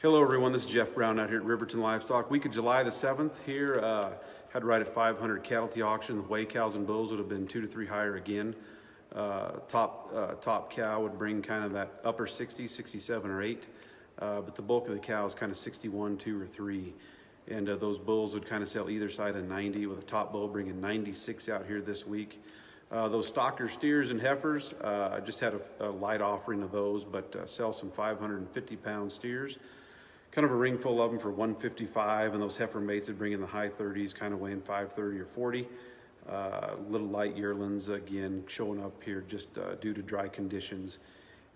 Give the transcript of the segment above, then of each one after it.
Hello everyone, this is Jeff Brown out here at Riverton Livestock. Week of July the 7th here, had right at 500 cattle at the auction. The weigh cows and bulls would have been 2 to 3 higher again. Top cow would bring kind of that upper 60, 67 or 8. But the bulk of the cows kind of 61, 2 or 3. And those bulls would kind of sell either side of 90, with a top bull bringing 96 out here this week. Those stocker steers and heifers, I just had a light offering of those, but sell some 550 pound steers. Kind of a ring full of them for 155, and those heifer mates would bring in the high 30s, kind of weighing 530 or 40. Little light yearlings, again, showing up here just due to dry conditions.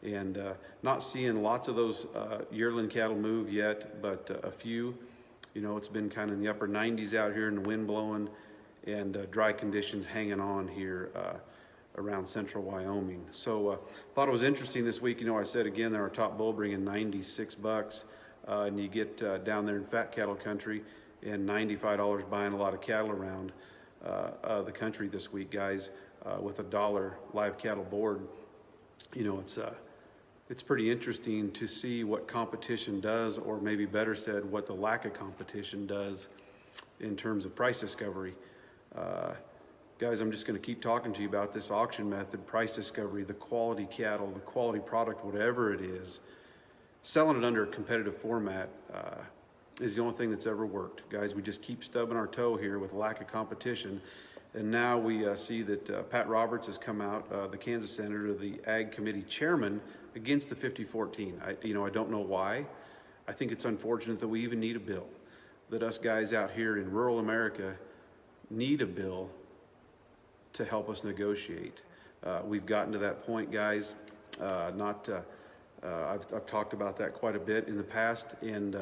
And not seeing lots of those yearling cattle move yet, but a few. You know, it's been kind of in the upper 90s out here and the wind blowing and dry conditions hanging on here around central Wyoming. So thought it was interesting this week. You know, I said again, our top bull bringing 96 bucks. And you get down there in fat cattle country and $95 buying a lot of cattle around the country this week, guys, with $1 live cattle board. You know, it's pretty interesting to see what competition does, or maybe better said, what the lack of competition does in terms of price discovery. Guys, I'm just going to keep talking to you about this auction method, price discovery, the quality cattle, the quality product, whatever it is. Selling it under a competitive format is the only thing that's ever worked. Guys, we just keep stubbing our toe here with lack of competition. And now we see that Pat Roberts has come out, the Kansas Senator, the Ag Committee Chairman, against the 5014. I don't know why. I think it's unfortunate that we even need a bill, that us guys out here in rural America need a bill to help us negotiate. We've gotten to that point, guys, I've talked about that quite a bit in the past, and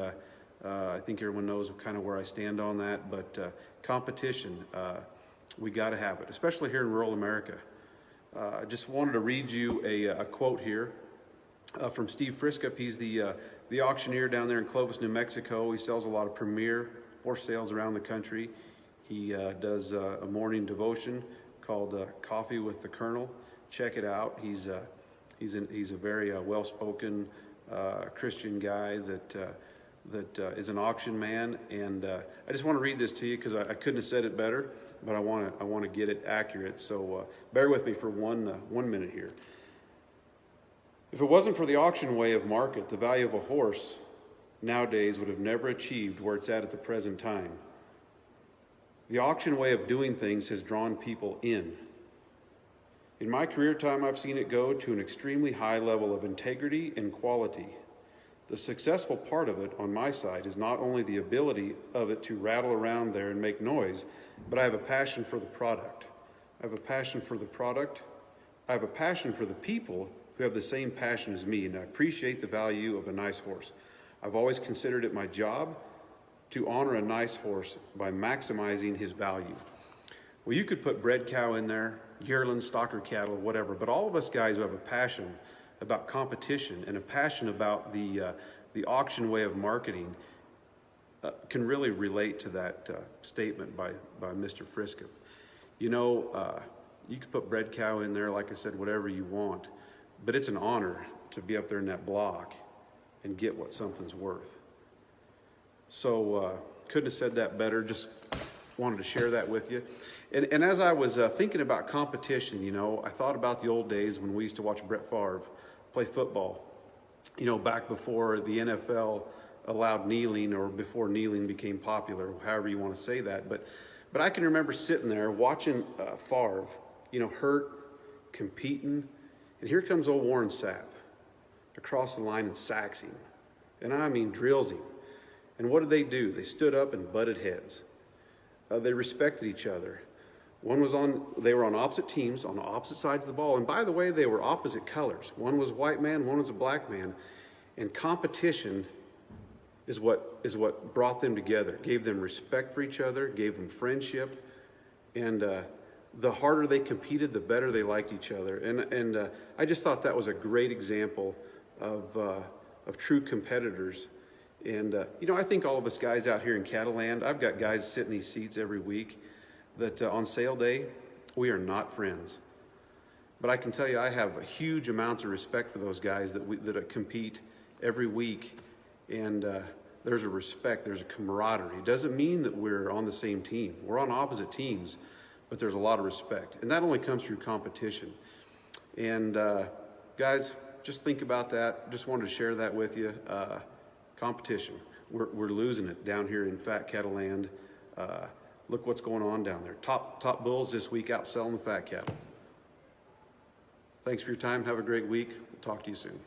I think everyone knows kind of where I stand on that, but competition, we got to have it, especially here in rural America. I just wanted to read you a quote here from Steve Friskup. He's the auctioneer down there in Clovis, New Mexico. He sells a lot of premier horse sales around the country. He does a morning devotion called Coffee with the Colonel. Check it out. He's a very well-spoken Christian guy that is an auction man, and I just want to read this to you because I couldn't have said it better, but I want to get it accurate. So bear with me for one minute here. If it wasn't for the auction way of market, the value of a horse nowadays would have never achieved where it's at the present time. The auction way of doing things has drawn people in. In my career time, I've seen it go to an extremely high level of integrity and quality. The successful part of it on my side is not only the ability of it to rattle around there and make noise, but I have a passion for the product. I have a passion for the product. I have a passion for the people who have the same passion as me, and I appreciate the value of a nice horse. I've always considered it my job to honor a nice horse by maximizing his value. Well, you could put bred cow in there, yearling, stocker cattle, whatever, but all of us guys who have a passion about competition and a passion about the auction way of marketing can really relate to that statement by Mr. Friskup. You know, you could put bred cow in there, like I said, whatever you want, but it's an honor to be up there in that block and get what something's worth. So couldn't have said that better. Just wanted to share that with you. And as I was thinking about competition, you know, I thought about the old days when we used to watch Brett Favre play football, you know, back before the NFL allowed kneeling, or before kneeling became popular, however you want to say that. But I can remember sitting there watching Favre, you know, hurt, competing, and here comes old Warren Sapp across the line and sacks him. And I mean drills him. And what did they do? They stood up and butted heads. They respected each other. They were on opposite teams, on opposite sides of the ball. And by the way, they were opposite colors. One was a white man, one was a black man. And competition is what brought them together, gave them respect for each other, gave them friendship. And the harder they competed, the better they liked each other. And I just thought that was a great example of true competitors. And, you know, I think all of us guys out here in cattle land, I've got guys sit in these seats every week that on sale day, we are not friends. But I can tell you, I have huge amounts of respect for those guys that compete every week And there's a respect, there's a camaraderie. It doesn't mean that we're on the same team. We're on opposite teams, but there's a lot of respect. And that only comes through competition. And guys, just think about that. Just wanted to share that with you. Competition. We're losing it down here in fat cattle land. Look what's going on down there. Top bulls this week out selling the fat cattle. Thanks for your time. Have a great week. We'll talk to you soon.